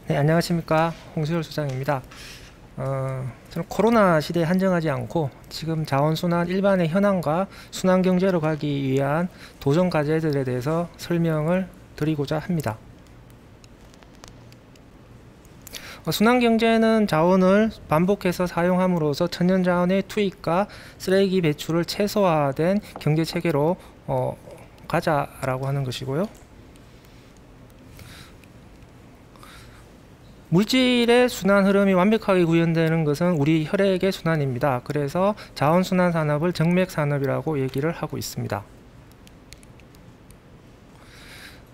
네, 안녕하십니까. 홍수열 소장입니다. 저는 코로나 시대에 한정하지 않고 지금 자원순환 일반의 현황과 순환경제로 가기 위한 도전 과제들에 대해서 설명을 드리고자 합니다. 순환경제는 자원을 반복해서 사용함으로써 천연자원의 투입과 쓰레기 배출을 최소화된 경제체계로 가자라고 하는 것이고요. 물질의 순환 흐름이 완벽하게 구현되는 것은 우리 혈액의 순환입니다. 그래서 자원순환 산업을 정맥산업이라고 얘기를 하고 있습니다.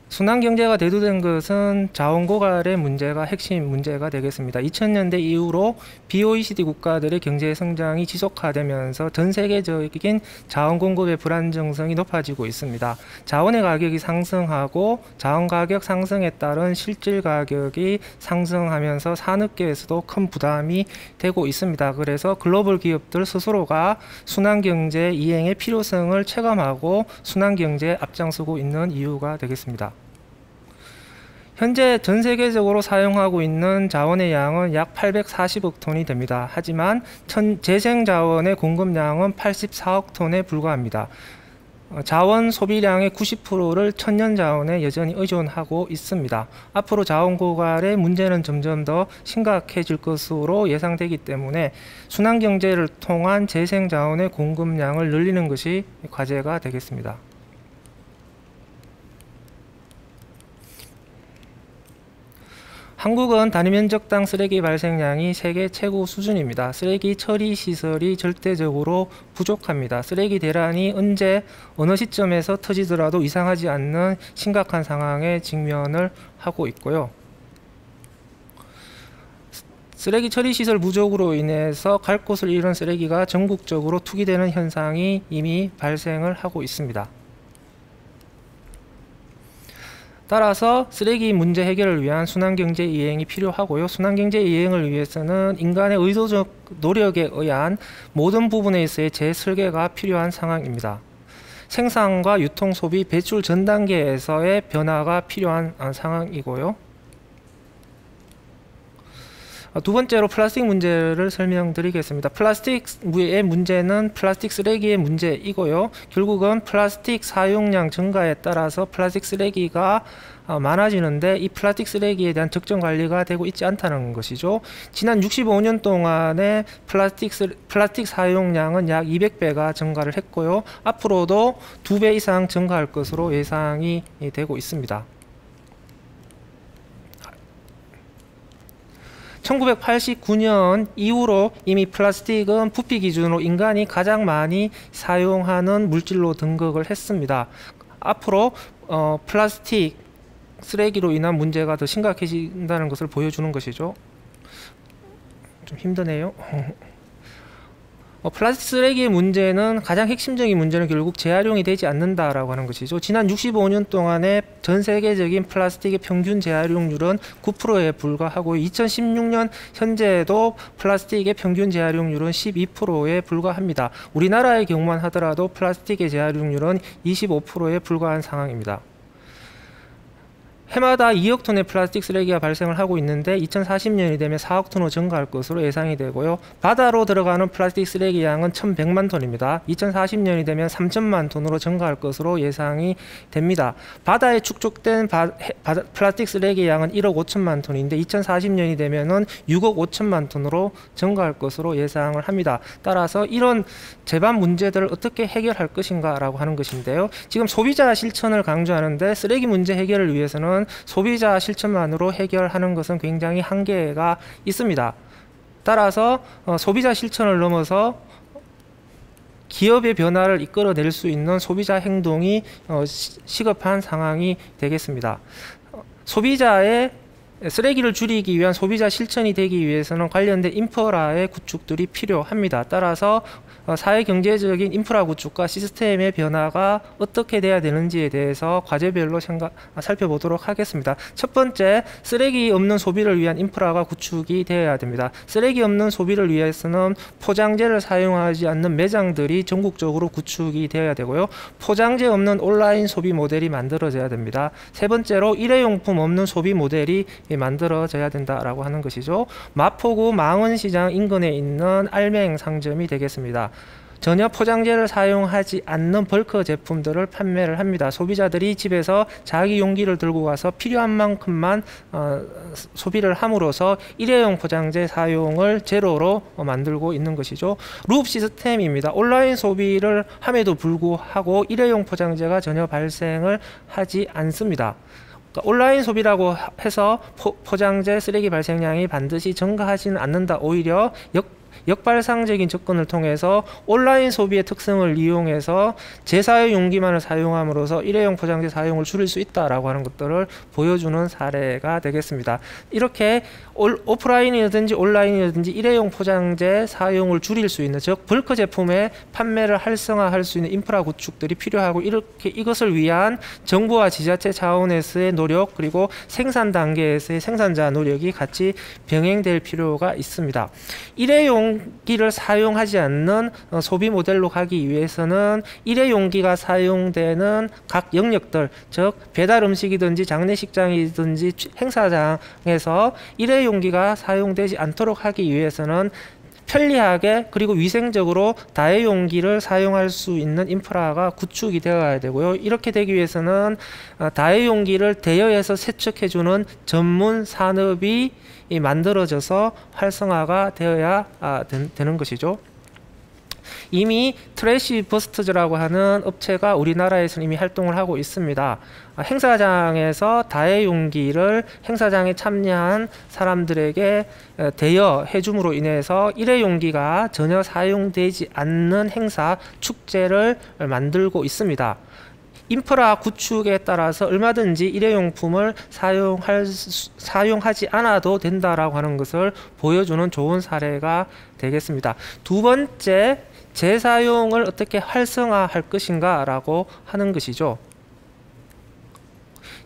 순환경제가 대두된 것은 자원고갈의 문제가 핵심 문제가 되겠습니다. 2000년대 이후로 BOECD 국가들의 경제 성장이 지속화되면서 전 세계적인 자원 공급의 불안정성이 높아지고 있습니다. 자원의 가격이 상승하고 자원 가격 상승에 따른 실질 가격이 상승하면서 산업계에서도 큰 부담이 되고 있습니다. 그래서 글로벌 기업들 스스로가 순환경제 이행의 필요성을 체감하고 순환경제에 앞장서고 있는 이유가 되겠습니다. 현재 전 세계적으로 사용하고 있는 자원의 양은 약 840억 톤이 됩니다. 하지만 재생자원의 공급량은 84억 톤에 불과합니다. 자원 소비량의 90%를 천연자원에 여전히 의존하고 있습니다. 앞으로 자원 고갈의 문제는 점점 더 심각해질 것으로 예상되기 때문에 순환경제를 통한 재생자원의 공급량을 늘리는 것이 과제가 되겠습니다. 한국은 단위 면적당 쓰레기 발생량이 세계 최고 수준입니다. 쓰레기 처리 시설이 절대적으로 부족합니다. 쓰레기 대란이 언제 어느 시점에서 터지더라도 이상하지 않는 심각한 상황에 직면을 하고 있고요. 쓰레기 처리 시설 부족으로 인해서 갈 곳을 잃은 쓰레기가 전국적으로 투기되는 현상이 이미 발생을 하고 있습니다. 따라서 쓰레기 문제 해결을 위한 순환경제 이행이 필요하고요. 순환경제 이행을 위해서는 인간의 의도적 노력에 의한 모든 부분에서의 재설계가 필요한 상황입니다. 생산과 유통, 소비, 배출 전 단계에서의 변화가 필요한 상황이고요. 두 번째로 플라스틱 문제를 설명드리겠습니다. 플라스틱의 문제는 플라스틱 쓰레기의 문제이고요. 결국은 플라스틱 사용량 증가에 따라서 플라스틱 쓰레기가 많아지는데 이 플라스틱 쓰레기에 대한 적정 관리가 되고 있지 않다는 것이죠. 지난 65년 동안에 플라스틱 사용량은 약 200배가 증가를 했고요. 앞으로도 2배 이상 증가할 것으로 예상이 되고 있습니다. 1989년 이후로 이미 플라스틱은 부피 기준으로 인간이 가장 많이 사용하는 물질로 등극을 했습니다. 앞으로 플라스틱 쓰레기로 인한 문제가 더 심각해진다는 것을 보여주는 것이죠. 좀 힘드네요. 플라스틱 쓰레기의 문제는 가장 핵심적인 문제는 결국 재활용이 되지 않는다라고 하는 것이죠. 지난 65년 동안의 전 세계적인 플라스틱의 평균 재활용률은 9%에 불과하고 2016년 현재도 플라스틱의 평균 재활용률은 12%에 불과합니다. 우리나라의 경우만 하더라도 플라스틱의 재활용률은 25%에 불과한 상황입니다. 해마다 2억 톤의 플라스틱 쓰레기가 발생을 하고 있는데 2040년이 되면 4억 톤으로 증가할 것으로 예상이 되고요. 바다로 들어가는 플라스틱 쓰레기 양은 1100만 톤입니다. 2040년이 되면 3000만 톤으로 증가할 것으로 예상이 됩니다. 바다에 축적된 플라스틱 쓰레기 양은 1억 5천만 톤인데 2040년이 되면은 6억 5천만 톤으로 증가할 것으로 예상을 합니다. 따라서 이런 제반 문제들을 어떻게 해결할 것인가 라고 하는 것인데요. 지금 소비자 실천을 강조하는데 쓰레기 문제 해결을 위해서는 소비자 실천만으로 해결하는 것은 굉장히 한계가 있습니다. 따라서 소비자 실천을 넘어서 기업의 변화를 이끌어낼 수 있는 소비자 행동이 시급한 상황이 되겠습니다. 소비자의 쓰레기를 줄이기 위한 소비자 실천이 되기 위해서는 관련된 인프라의 구축들이 필요합니다. 따라서 사회경제적인 인프라 구축과 시스템의 변화가 어떻게 돼야 되는지에 대해서 과제별로 살펴보도록 하겠습니다. 첫 번째, 쓰레기 없는 소비를 위한 인프라가 구축이 되어야 됩니다. 쓰레기 없는 소비를 위해서는 포장재를 사용하지 않는 매장들이 전국적으로 구축이 되어야 되고요. 포장재 없는 온라인 소비 모델이 만들어져야 됩니다. 세 번째로 일회용품 없는 소비 모델이 만들어져야 된다라고 하는 것이죠. 마포구 망원시장 인근에 있는 알맹 상점이 되겠습니다. 전혀 포장재를 사용하지 않는 벌크 제품들을 판매를 합니다. 소비자들이 집에서 자기 용기를 들고 가서 필요한 만큼만 소비를 함으로써 일회용 포장재 사용을 제로로 만들고 있는 것이죠. 룹 시스템입니다. 온라인 소비를 함에도 불구하고 일회용 포장재가 전혀 발생을 하지 않습니다. 그러니까 온라인 소비라고 해서 포장재 쓰레기 발생량이 반드시 증가하지는 않는다. 오히려 역발상적인 접근을 통해서 온라인 소비의 특성을 이용해서 재사용 용기만을 사용함으로써 일회용 포장재 사용을 줄일 수 있다라고 하는 것들을 보여주는 사례가 되겠습니다. 이렇게 오프라인이든지 온라인이든지 일회용 포장재 사용을 줄일 수 있는, 즉 벌크 제품의 판매를 활성화할 수 있는 인프라 구축들이 필요하고, 이렇게 이것을 위한 정부와 지자체 차원에서의 노력, 그리고 생산 단계에서의 생산자 노력이 같이 병행될 필요가 있습니다. 일회용기를 사용하지 않는 소비 모델로 가기 위해서는 일회용기가 사용되는 각 영역들, 즉 배달 음식이든지 장례식장이든지 행사장에서 일회용기가 사용되지 않도록 하기 위해서는 편리하게 그리고 위생적으로 다회용기를 사용할 수 있는 인프라가 구축이 되어야 되고요. 이렇게 되기 위해서는 다회용기를 대여해서 세척해주는 전문 산업이 만들어져서 활성화가 되어야 되는 것이죠. 이미 트래시 버스트즈라고 하는 업체가 우리나라에서는 이미 활동을 하고 있습니다. 행사장에서 다회용기를 행사장에 참여한 사람들에게 대여해 줌으로 인해서 일회용기가 전혀 사용되지 않는 행사, 축제를 만들고 있습니다. 인프라 구축에 따라서 얼마든지 일회용품을 사용하지 않아도 된다라고 하는 것을 보여주는 좋은 사례가 되겠습니다. 두 번째, 재사용을 어떻게 활성화할 것인가 라고 하는 것이죠.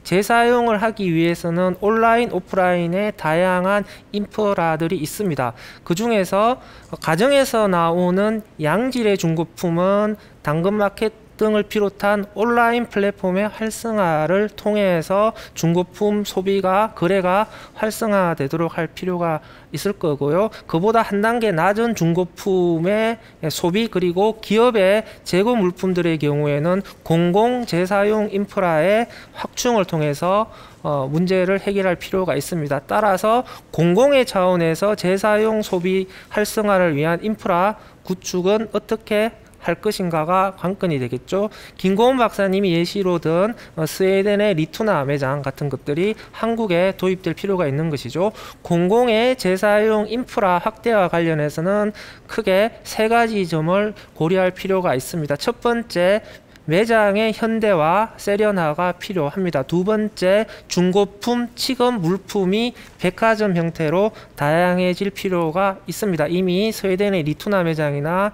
재사용을 하기 위해서는 온라인, 오프라인의 다양한 인프라들이 있습니다. 그 중에서 가정에서 나오는 양질의 중고품은 당근마켓 등을 비롯한 온라인 플랫폼의 활성화를 통해서 중고품 소비가, 거래가 활성화되도록 할 필요가 있을 거고요. 그보다 한 단계 낮은 중고품의 소비, 그리고 기업의 재고 물품들의 경우에는 공공 재사용 인프라의 확충을 통해서 문제를 해결할 필요가 있습니다. 따라서 공공의 차원에서 재사용 소비 활성화를 위한 인프라 구축은 어떻게 할 것인가가 관건이 되겠죠. 김고은 박사님이 예시로 든 스웨덴의 리투나 매장 같은 것들이 한국에 도입될 필요가 있는 것이죠. 공공의 재사용 인프라 확대와 관련해서는 크게 세 가지 점을 고려할 필요가 있습니다. 첫 번째, 매장의 현대화, 세련화가 필요합니다. 두 번째, 중고품, 취급 물품이 백화점 형태로 다양해질 필요가 있습니다. 이미 스웨덴의 리투나 매장이나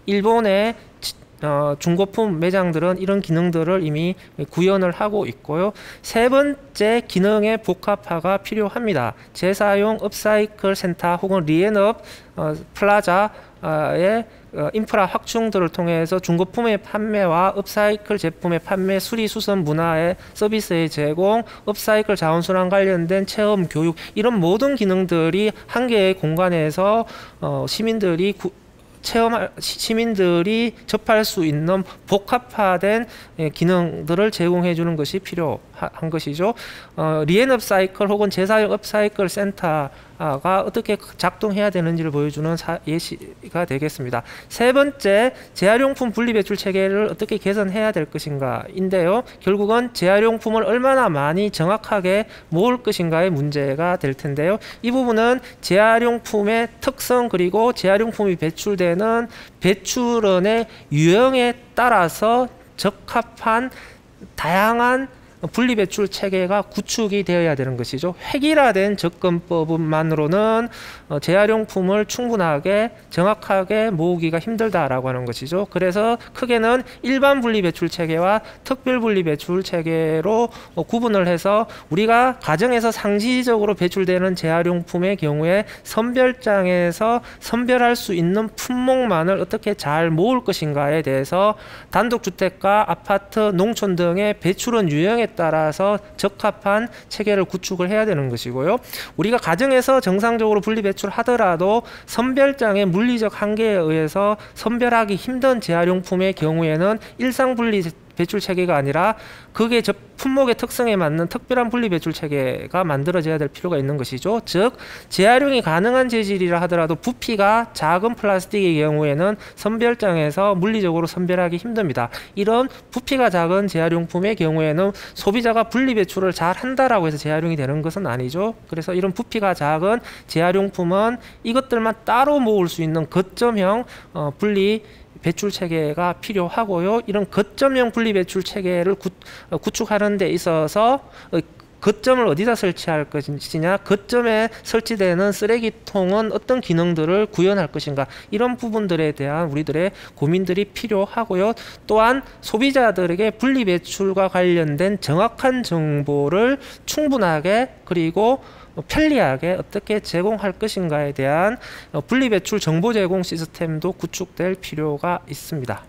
일본의 중고품 매장들은 이런 기능들을 이미 구현을 하고 있고요. 세 번째, 기능의 복합화가 필요합니다. 재사용 업사이클 센터 혹은 리앤업 플라자의 인프라 확충들을 통해서 중고품의 판매와 업사이클 제품의 판매, 수리 수선 문화의 서비스의 제공, 업사이클 자원순환 관련된 체험, 교육, 이런 모든 기능들이 한 개의 공간에서 시민들이 접할 수 있는 복합화된 기능들을 제공해 주는 것이 필요한 것이죠. 리앤업 사이클 혹은 재사용 업사이클 센터가 어떻게 작동해야 되는지를 보여주는 예시가 되겠습니다. 세 번째, 재활용품 분리배출 체계를 어떻게 개선해야 될 것인가 인데요. 결국은 재활용품을 얼마나 많이 정확하게 모을 것인가의 문제가 될 텐데요. 이 부분은 재활용품의 특성, 그리고 재활용품이 배출되는 배출원의 유형에 따라서 적합한 다양한 분리배출 체계가 구축이 되어야 되는 것이죠. 획일화된 접근법만으로는 재활용품을 충분하게 정확하게 모으기가 힘들다라고 하는 것이죠. 그래서 크게는 일반 분리배출 체계와 특별 분리배출 체계로 구분을 해서 우리가 가정에서 상시적으로 배출되는 재활용품의 경우에 선별장에서 선별할 수 있는 품목만을 어떻게 잘 모을 것인가에 대해서 단독주택가, 아파트, 농촌 등의 배출원 유형에 따라서 적합한 체계를 구축을 해야 되는 것이고요. 우리가 가정에서 정상적으로 분리 배출하더라도 선별장의 물리적 한계에 의해서 선별하기 힘든 재활용품의 경우에는 일상 분리 배출 체계가 아니라 그게 저 품목의 특성에 맞는 특별한 분리 배출 체계가 만들어져야 될 필요가 있는 것이죠. 즉 재활용이 가능한 재질이라 하더라도 부피가 작은 플라스틱의 경우에는 선별장에서 물리적으로 선별하기 힘듭니다. 이런 부피가 작은 재활용품의 경우에는 소비자가 분리 배출을 잘 한다라고 해서 재활용이 되는 것은 아니죠. 그래서 이런 부피가 작은 재활용품은 이것들만 따로 모을 수 있는 거점형 분리 배출 체계가 필요하고요. 이런 거점형 분리 배출 체계를 구축하는 데 있어서 거점을 어디다 설치할 것이냐, 거점에 설치되는 쓰레기통은 어떤 기능들을 구현할 것인가, 이런 부분들에 대한 우리들의 고민들이 필요하고요. 또한 소비자들에게 분리 배출과 관련된 정확한 정보를 충분하게 그리고 편리하게 어떻게 제공할 것인가에 대한 분리배출 정보 제공 시스템도 구축될 필요가 있습니다.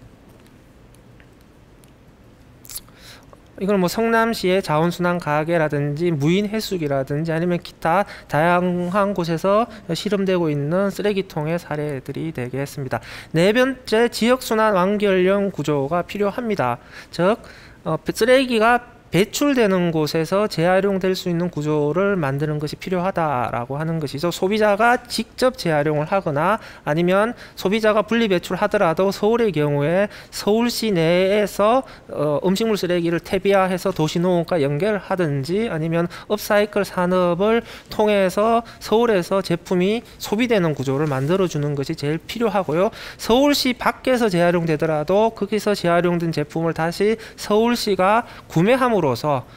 이건 뭐 성남시의 자원순환 가게라든지 무인 해수기라든지 아니면 기타 다양한 곳에서 실험되고 있는 쓰레기통의 사례들이 되겠습니다. 네 번째, 지역순환 완결형 구조가 필요합니다. 즉 쓰레기가 배출되는 곳에서 재활용될 수 있는 구조를 만드는 것이 필요하다라고 하는 것이죠. 소비자가 직접 재활용을 하거나 아니면 소비자가 분리 배출하더라도 서울의 경우에 서울시 내에서 음식물 쓰레기를 퇴비화해서 도시농업과 연결하든지 아니면 업사이클 산업을 통해서 서울에서 제품이 소비되는 구조를 만들어주는 것이 제일 필요하고요. 서울시 밖에서 재활용되더라도 거기서 재활용된 제품을 다시 서울시가 구매함으로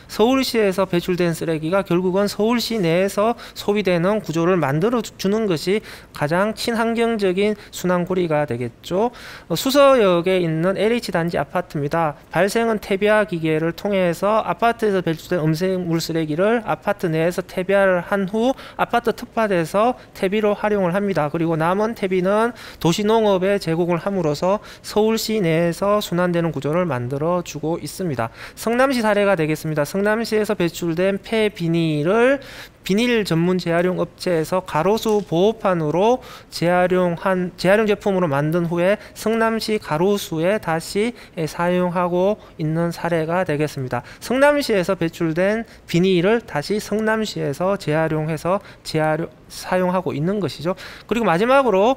서울시에서 배출된 쓰레기가 결국은 서울시 내에서 소비되는 구조를 만들어 주는 것이 가장 친환경적인 순환고리가 되겠죠. 수서역에 있는 LH단지 아파트입니다. 발생은 퇴비화 기계를 통해서 아파트에서 배출된 음식물 쓰레기를 아파트 내에서 퇴비화를 한 후 아파트 텃밭에서 퇴비로 활용을 합니다. 그리고 남은 퇴비는 도시농업에 제공을 함으로써 서울시 내에서 순환되는 구조를 만들어 주고 있습니다. 성남시 사례가 되겠습니다. 성남시에서 배출된 폐비닐을 비닐 전문 재활용 업체에서 가로수 보호판으로 재활용 제품으로 만든 후에 성남시 가로수에 다시 사용하고 있는 사례가 되겠습니다. 성남시에서 배출된 비닐을 다시 성남시에서 재활용해서 사용하고 있는 것이죠. 그리고 마지막으로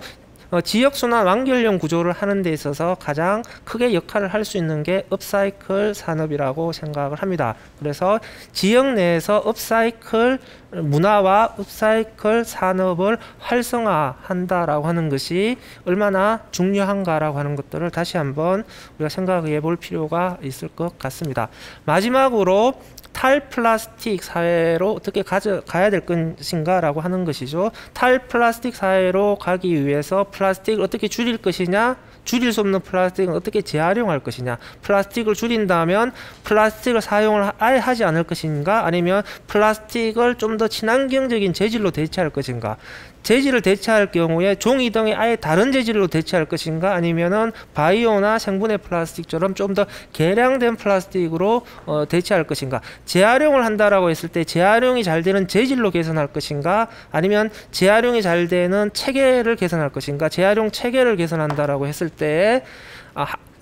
지역순환 완결형 구조를 하는 데 있어서 가장 크게 역할을 할 수 있는 게 업사이클 산업이라고 생각을 합니다. 그래서 지역 내에서 업사이클 문화와 업사이클 산업을 활성화한다라고 하는 것이 얼마나 중요한가라고 하는 것들을 다시 한번 우리가 생각해 볼 필요가 있을 것 같습니다. 마지막으로 탈플라스틱 사회로 어떻게 가야 될 것인가 라고 하는 것이죠. 탈플라스틱 사회로 가기 위해서 플라스틱을 어떻게 줄일 것이냐, 줄일 수 없는 플라스틱은 어떻게 재활용할 것이냐, 플라스틱을 줄인다면 플라스틱을 사용을 아예 하지 않을 것인가, 아니면 플라스틱을 좀 더 친환경적인 재질로 대체할 것인가, 재질을 대체할 경우에 종이 등의 아예 다른 재질로 대체할 것인가, 아니면은 바이오나 생분해 플라스틱처럼 좀 더 개량된 플라스틱으로 대체할 것인가, 재활용을 한다라고 했을 때 재활용이 잘 되는 재질로 개선할 것인가, 아니면 재활용이 잘 되는 체계를 개선할 것인가, 재활용 체계를 개선한다라고 했을 때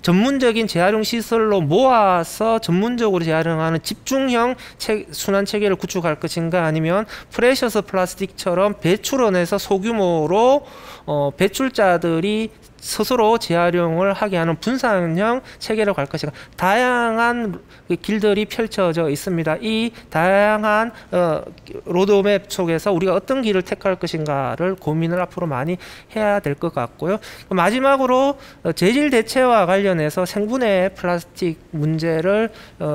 전문적인 재활용 시설로 모아서 전문적으로 재활용하는 집중형 순환 체계를 구축할 것인가, 아니면 프레셔스 플라스틱처럼 배출원에서 소규모로 배출자들이 스스로 재활용을 하게 하는 분산형 체계로 갈 것인가, 다양한 길들이 펼쳐져 있습니다. 이 다양한 로드맵 속에서 우리가 어떤 길을 택할 것인가를 고민을 앞으로 많이 해야 될 것 같고요. 마지막으로 재질 대체와 관련해서 생분해 플라스틱 문제를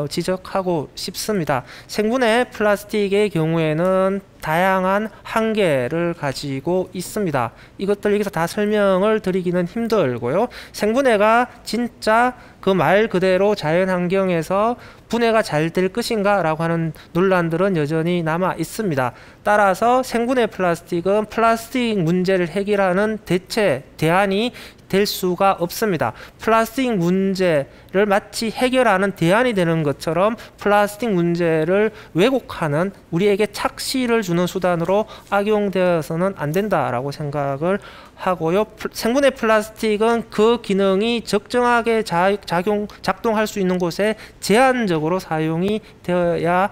지적하고 싶습니다. 생분해 플라스틱의 경우에는 다양한 한계를 가지고 있습니다. 이것들 여기서 다 설명을 드리기는 힘들고요. 생분해가 진짜 그 말 그대로 자연 환경에서 분해가 잘 될 것인가 라고 하는 논란들은 여전히 남아 있습니다. 따라서 생분해 플라스틱은 플라스틱 문제를 해결하는 대안이 될 수가 없습니다. 플라스틱 문제를 마치 해결하는 대안이 되는 것처럼 플라스틱 문제를 왜곡하는, 우리에게 착시를 주는 수단으로 악용되어서는 안 된다라고 생각을 하고요. 생분해 플라스틱은 그 기능이 적정하게 작동할 수 있는 곳에 제한적으로 사용이 되어야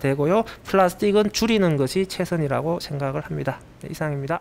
되고요. 플라스틱은 줄이는 것이 최선이라고 생각을 합니다. 네, 이상입니다.